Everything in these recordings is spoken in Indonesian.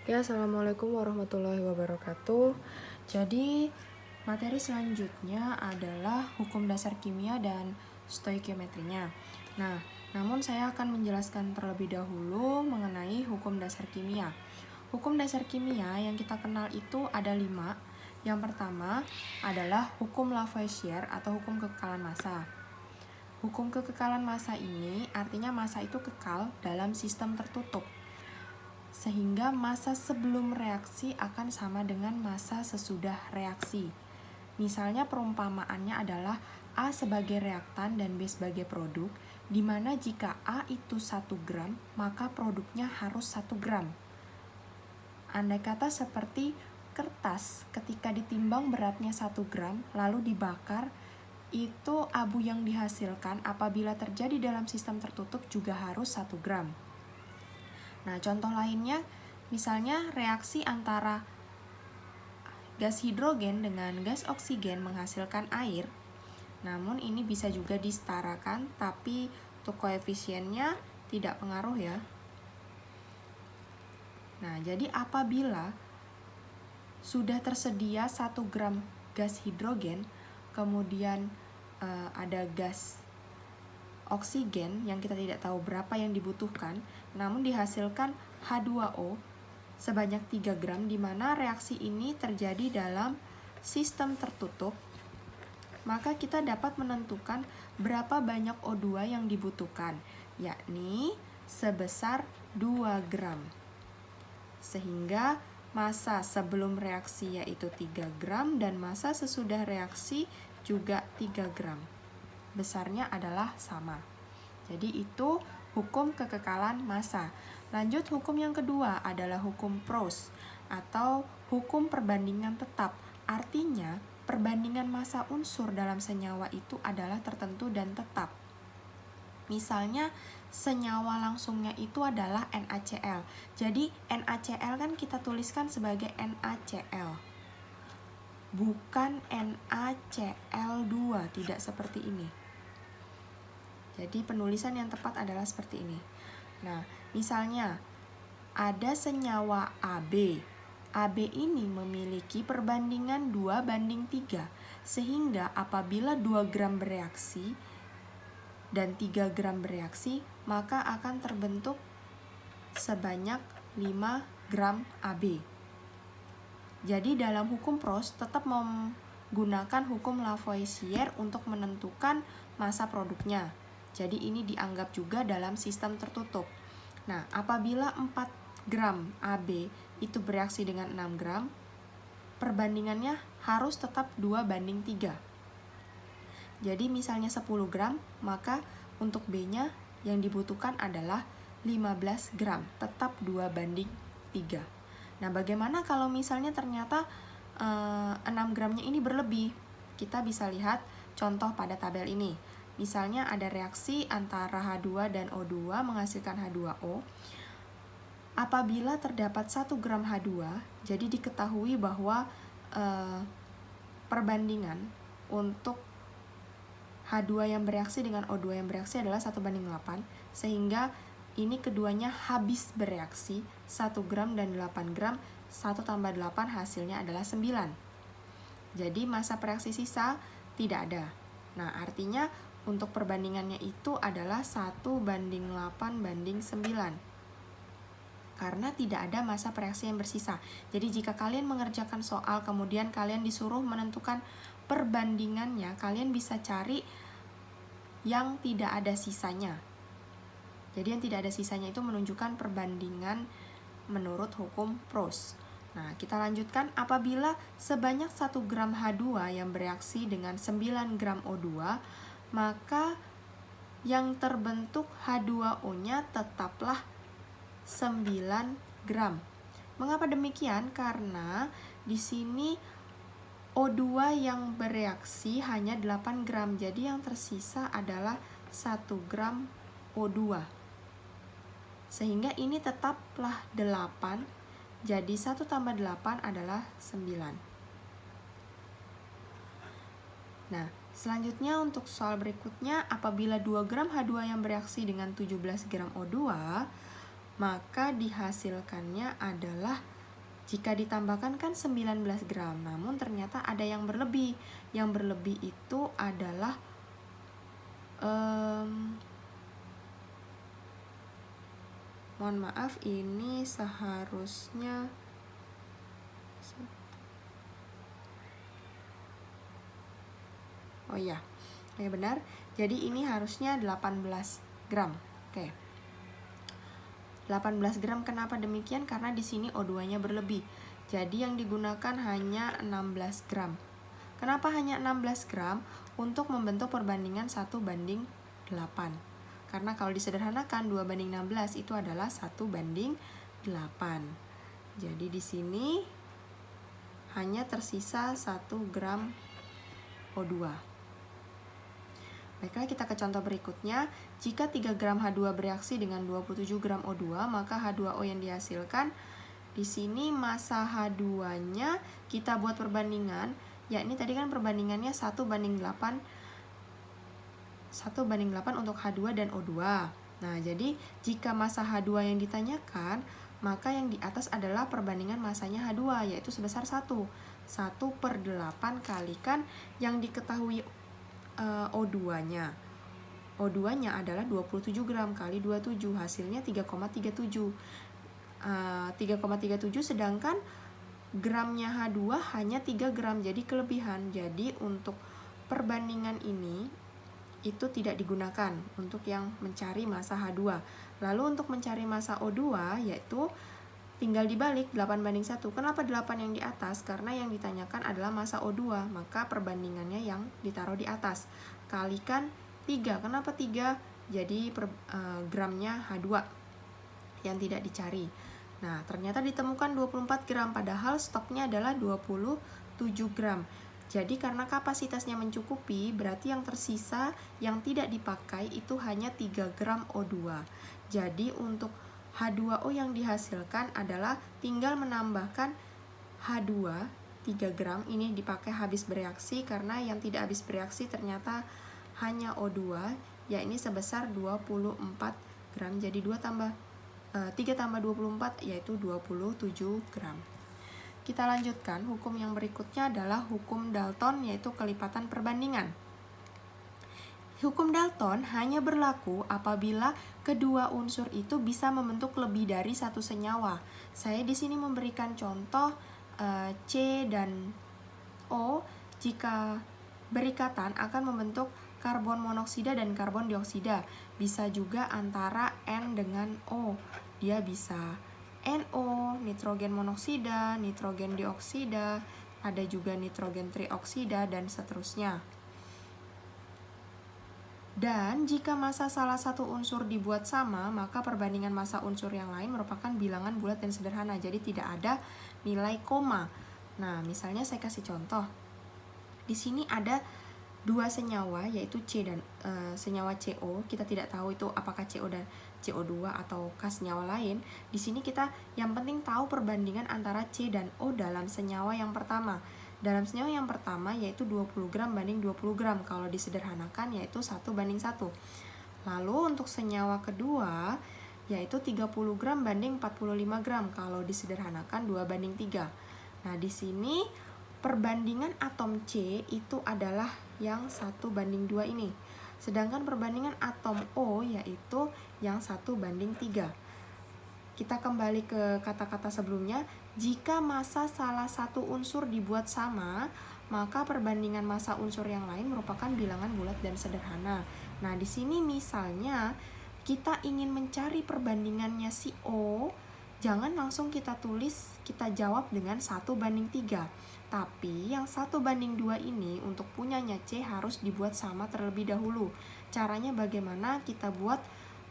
Ya, Assalamualaikum warahmatullahi wabarakatuh. Jadi, materi selanjutnya adalah hukum dasar kimia dan stoikiometrinya. Nah, namun saya akan menjelaskan terlebih dahulu mengenai hukum dasar kimia. Hukum dasar kimia yang kita kenal itu ada 5. Yang pertama adalah hukum Lavoisier atau hukum kekekalan massa. Hukum kekekalan massa ini artinya massa itu kekal dalam sistem tertutup, sehingga massa sebelum reaksi akan sama dengan massa sesudah reaksi. Misalnya perumpamaannya adalah A sebagai reaktan dan B sebagai produk, di mana jika A itu 1 gram, maka produknya harus 1 gram. Andai kata seperti kertas, ketika ditimbang beratnya 1 gram, lalu dibakar, itu abu yang dihasilkan apabila terjadi dalam sistem tertutup juga harus 1 gram. Nah, contoh lainnya, misalnya reaksi antara gas hidrogen dengan gas oksigen menghasilkan air. Namun ini bisa juga disetarakan, tapi untuk koefisiennya tidak pengaruh ya. Nah, jadi apabila sudah tersedia 1 gram gas hidrogen, kemudian ada gas oksigen yang kita tidak tahu berapa yang dibutuhkan, namun dihasilkan H2O sebanyak 3 gram, di mana reaksi ini terjadi dalam sistem tertutup, maka kita dapat menentukan berapa banyak O2 yang dibutuhkan, yakni sebesar 2 gram. Sehingga massa sebelum reaksi yaitu 3 gram dan massa sesudah reaksi juga 3 gram. Besarnya adalah sama. Jadi itu hukum kekekalan massa. Lanjut, hukum yang kedua adalah hukum Proust atau hukum perbandingan tetap. Artinya, perbandingan massa unsur dalam senyawa itu adalah tertentu dan tetap. Misalnya, senyawa langsungnya itu adalah NaCl. Jadi, NaCl kan kita tuliskan sebagai NaCl. Bukan NaCl2, tidak seperti ini. Jadi penulisan yang tepat adalah seperti ini. Nah, misalnya ada senyawa AB. AB ini memiliki perbandingan 2:3, sehingga apabila 2 gram bereaksi dan 3 gram bereaksi, maka akan terbentuk sebanyak 5 gram AB. Jadi dalam hukum Proust tetap menggunakan hukum Lavoisier untuk menentukan massa produknya. Jadi ini dianggap juga dalam sistem tertutup. Nah, apabila 4 gram AB itu bereaksi dengan 6 gram, perbandingannya harus tetap 2:3. Jadi misalnya 10 gram, maka untuk B-nya yang dibutuhkan adalah 15 gram, tetap 2:3. Nah, bagaimana kalau misalnya ternyata 6 gramnya ini berlebih? Kita bisa lihat contoh pada tabel ini. Misalnya ada reaksi antara H2 dan O2 menghasilkan H2O. Apabila terdapat 1 gram H2, jadi diketahui bahwa perbandingan untuk H2 yang bereaksi dengan O2 yang bereaksi adalah 1:8, sehingga ini keduanya habis bereaksi, 1 gram dan 8 gram, 1 tambah 8 hasilnya adalah 9. Jadi massa reaksi sisa tidak ada. Nah, artinya untuk perbandingannya itu adalah 1:8:9. Karena tidak ada massa reaksi yang bersisa. Jadi jika kalian mengerjakan soal, kemudian kalian disuruh menentukan perbandingannya, kalian bisa cari yang tidak ada sisanya. Jadi yang tidak ada sisanya itu menunjukkan perbandingan menurut hukum Proust. Nah, kita lanjutkan. Apabila sebanyak 1 gram H2 yang bereaksi dengan 9 gram O2, maka yang terbentuk H2O-nya tetaplah 9 gram. Mengapa demikian? Karena di sini O2 yang bereaksi hanya 8 gram, jadi yang tersisa adalah 1 gram O2. Sehingga ini tetaplah 8, jadi 1 tambah 8 adalah 9. Nah, selanjutnya untuk soal berikutnya, apabila 2 gram H2 yang bereaksi dengan 17 gram O2, maka dihasilkannya adalah jika ditambahkan kan 19 gram, namun ternyata ada yang berlebih. Yang berlebih itu adalah mohon maaf, ini seharusnya benar. Jadi ini harusnya 18 gram. Oke. 18 gram kenapa demikian? Karena di sini O2-nya berlebih. Jadi yang digunakan hanya 16 gram. Kenapa hanya 16 gram? Untuk membentuk perbandingan 1:8. Karena kalau disederhanakan 2:16 itu adalah 1:8. Jadi di sini hanya tersisa 1 gram O2. Baiklah, kita ke contoh berikutnya. Jika 3 gram H2 bereaksi dengan 27 gram O2, maka H2O yang dihasilkan, di sini massa H2-nya kita buat perbandingan, yakni tadi kan perbandingannya 1:8 untuk H2 dan O2. Nah, jadi jika massa H2 yang ditanyakan, maka yang di atas adalah perbandingan massanya H2, yaitu sebesar 1. 1/8 kalikan yang diketahui O2-nya. O2-nya adalah 27 gram kali 27, hasilnya 3,37. 3,37 sedangkan gramnya H2 hanya 3 gram, jadi kelebihan. Jadi untuk perbandingan ini itu tidak digunakan untuk yang mencari massa H2. Lalu untuk mencari massa O2 yaitu tinggal dibalik 8:1. Kenapa 8 yang di atas? Karena yang ditanyakan adalah massa O2, maka perbandingannya yang ditaruh di atas. Kalikan 3. Kenapa 3? Jadi gramnya H2 yang tidak dicari. Nah, ternyata ditemukan 24 gram, padahal stoknya adalah 27 gram. Jadi karena kapasitasnya mencukupi, berarti yang tersisa yang tidak dipakai itu hanya 3 gram O2. Jadi untuk H2O yang dihasilkan adalah tinggal menambahkan H2 3 gram, ini dipakai habis bereaksi karena yang tidak habis bereaksi ternyata hanya O2, yakni sebesar 24 gram. Jadi 3 tambah 24 yaitu 27 gram. Kita lanjutkan, hukum yang berikutnya adalah hukum Dalton, yaitu kelipatan perbandingan. Hukum Dalton hanya berlaku apabila kedua unsur itu bisa membentuk lebih dari satu senyawa. Saya di sini memberikan contoh C dan O jika berikatan akan membentuk karbon monoksida dan karbon dioksida. Bisa juga antara N dengan O. Dia bisa NO, nitrogen monoksida, nitrogen dioksida, ada juga nitrogen trioksida dan seterusnya. Dan jika massa salah satu unsur dibuat sama, maka perbandingan massa unsur yang lain merupakan bilangan bulat dan sederhana, jadi tidak ada nilai koma. Nah, misalnya saya kasih contoh. Di sini ada 2 senyawa, yaitu C dan senyawa CO. Kita tidak tahu itu apakah CO dan CO2 atau senyawa lain. Di sini kita yang penting tahu perbandingan antara C dan O dalam senyawa yang pertama. Dalam senyawa yang pertama yaitu 20 gram banding 20 gram. Kalau disederhanakan yaitu 1:1. Lalu untuk senyawa kedua yaitu 30 gram banding 45 gram. Kalau disederhanakan 2:3. Nah, di sini perbandingan atom C itu adalah yang 1:2 ini. Sedangkan perbandingan atom O yaitu yang 1:3. Kita kembali ke kata-kata sebelumnya. Jika massa salah satu unsur dibuat sama, maka perbandingan massa unsur yang lain merupakan bilangan bulat dan sederhana. Nah, di sini misalnya kita ingin mencari perbandingannya si O, jangan langsung kita tulis, kita jawab dengan 1:3. Tapi yang 1:2 ini untuk punyanya C harus dibuat sama terlebih dahulu. Caranya bagaimana? Kita buat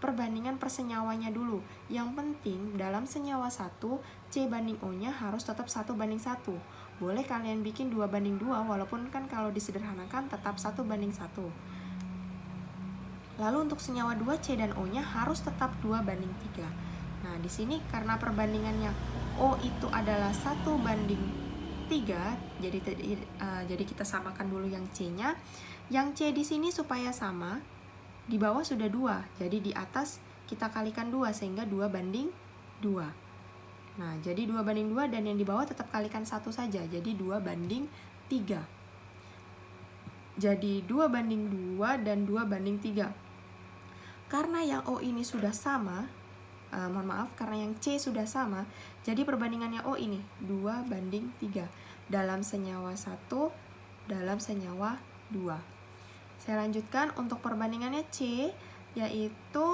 perbandingan persenyawanya dulu. Yang penting dalam senyawa 1, C banding O-nya harus tetap 1:1. Boleh kalian bikin 2:2, walaupun kan kalau disederhanakan tetap 1:1. Lalu untuk senyawa 2, C dan O-nya harus tetap 2:3. Nah, di sini karena perbandingannya O itu adalah 1:3, jadi kita samakan dulu yang C-nya. Yang C di sini supaya sama, di bawah sudah 2, jadi di atas kita kalikan 2 sehingga 2 banding 2. Nah, jadi 2 banding 2 dan yang di bawah tetap kalikan 1 saja. Jadi 2 banding 3. Jadi 2 banding 2 dan 2 banding 3. Karena yang O ini sudah sama, karena yang C sudah sama, jadi perbandingannya O ini 2 banding 3. Dalam senyawa 1, dalam senyawa 2. Saya lanjutkan untuk perbandingannya C, yaitu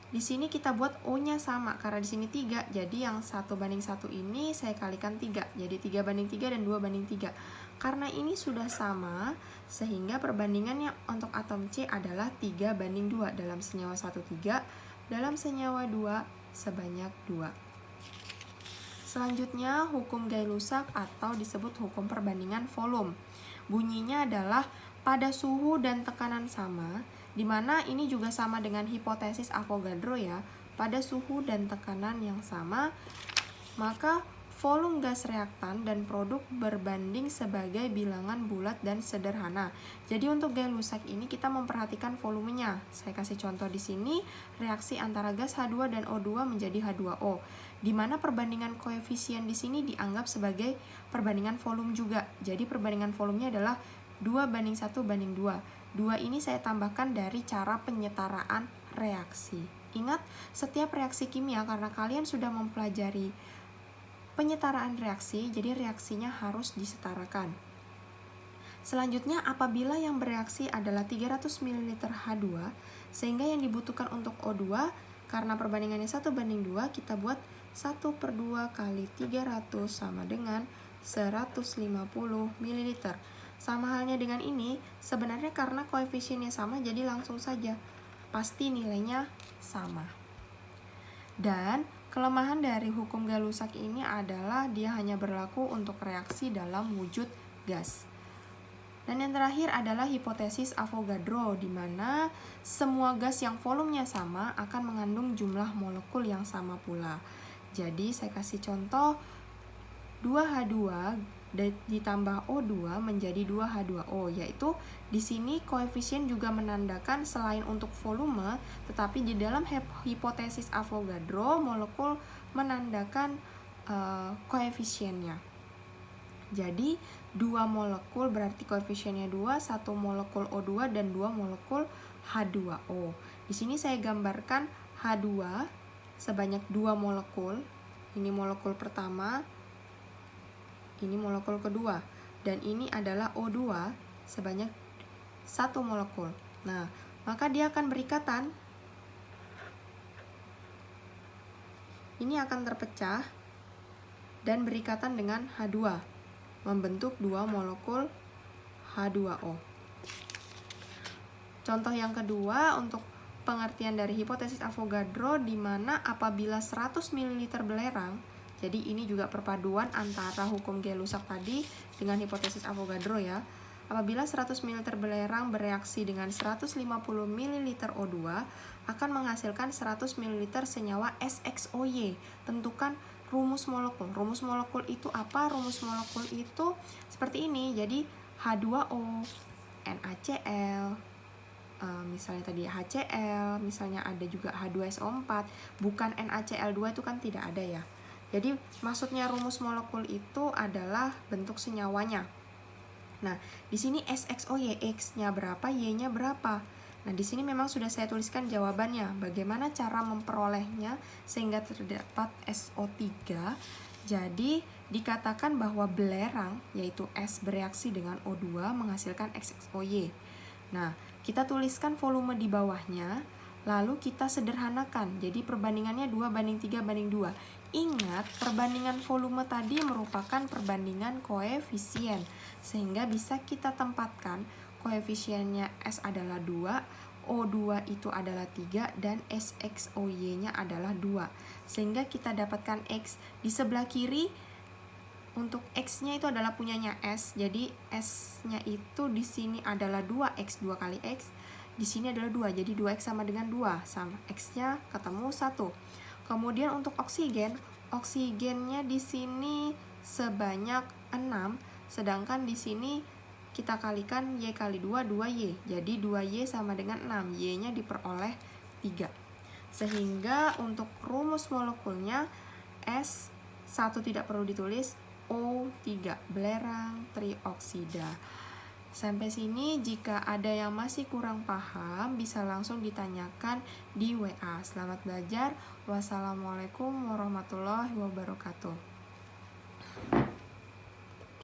di sini kita buat O-nya sama, karena di sini 3, jadi yang 1 banding 1 ini saya kalikan 3, jadi 3 banding 3 dan 2 banding 3. Karena ini sudah sama, sehingga perbandingannya untuk atom C adalah 3 banding 2, dalam senyawa 1 3, dalam senyawa 2 sebanyak 2. Selanjutnya, hukum Gay-Lussac atau disebut hukum perbandingan volume. Bunyinya adalah pada suhu dan tekanan sama, di mana ini juga sama dengan hipotesis Avogadro ya, pada suhu dan tekanan yang sama, maka volume gas reaktan dan produk berbanding sebagai bilangan bulat dan sederhana. Jadi untuk Gay-Lussac ini kita memperhatikan volumenya. Saya kasih contoh di sini, reaksi antara gas H2 dan O2 menjadi H2O, di mana perbandingan koefisien di sini dianggap sebagai perbandingan volume juga. Jadi perbandingan volumenya adalah 2 banding 1 banding 2. 2 ini saya tambahkan dari cara penyetaraan reaksi. Ingat, setiap reaksi kimia karena kalian sudah mempelajari penyetaraan reaksi, jadi reaksinya harus disetarakan. Selanjutnya, apabila yang bereaksi adalah 300 ml H2, sehingga yang dibutuhkan untuk O2, karena perbandingannya 1 banding 2, kita buat 1/2 kali 300 sama dengan 150 ml. Sama halnya dengan ini, sebenarnya karena koefisiennya sama, jadi langsung saja, pasti nilainya sama. Dan kelemahan dari hukum Gay-Lussac ini adalah dia hanya berlaku untuk reaksi dalam wujud gas. Dan yang terakhir adalah hipotesis Avogadro, di mana semua gas yang volumenya sama akan mengandung jumlah molekul yang sama pula. Jadi saya kasih contoh, 2H2 ditambah O2 menjadi 2H2O, yaitu di sini koefisien juga menandakan selain untuk volume, tetapi di dalam hipotesis Avogadro molekul menandakan koefisiennya. Jadi 2 molekul berarti koefisiennya 2, 1 molekul O2 dan 2 molekul H2O. Di sini saya gambarkan H2 sebanyak 2 molekul. Ini molekul pertama, ini molekul kedua, dan ini adalah O2 sebanyak 1 molekul. Nah, maka dia akan berikatan. Ini akan terpecah dan berikatan dengan H2, membentuk 2 molekul H2O. Contoh yang kedua untuk pengertian dari hipotesis Avogadro, di mana apabila 100 ml belerang, jadi ini juga perpaduan antara hukum Gay-Lussac tadi dengan hipotesis Avogadro ya. Apabila 100 ml belerang bereaksi dengan 150 ml O2 akan menghasilkan 100 ml senyawa SXOY. Tentukan rumus molekul. Rumus molekul itu apa? Rumus molekul itu seperti ini. Jadi H2O, NaCl, misalnya tadi HCl, misalnya ada juga H2SO4, bukan NaCl2 itu kan tidak ada ya. Jadi maksudnya rumus molekul itu adalah bentuk senyawanya. Nah, di sini SXOY, X-nya berapa, Y-nya berapa. Nah, di sini memang sudah saya tuliskan jawabannya. Bagaimana cara memperolehnya sehingga terdapat SO3. Jadi, dikatakan bahwa belerang, yaitu S bereaksi dengan O2 menghasilkan SXOY. Nah, kita tuliskan volume di bawahnya, lalu kita sederhanakan. Jadi perbandingannya 2 banding 3 banding 2. Ingat, perbandingan volume tadi merupakan perbandingan koefisien, sehingga bisa kita tempatkan koefisiennya S adalah 2, O2 itu adalah 3, dan SXOY-nya adalah 2. Sehingga kita dapatkan X. Di sebelah kiri, untuk X-nya itu adalah punyanya S, jadi S-nya itu di sini adalah 2X, 2 kali X, di sini adalah 2, jadi 2X sama dengan 2, sama X-nya ketemu 1. Kemudian untuk oksigen, oksigennya di sini sebanyak 6, sedangkan di sini kita kalikan Y kali 2, 2Y, jadi 2Y sama dengan 6, Y-nya diperoleh 3. Sehingga untuk rumus molekulnya S1 tidak perlu ditulis, O3 belerang trioksida. Sampai sini jika ada yang masih kurang paham bisa langsung ditanyakan di WA. Selamat belajar. Wassalamualaikum warahmatullahi wabarakatuh.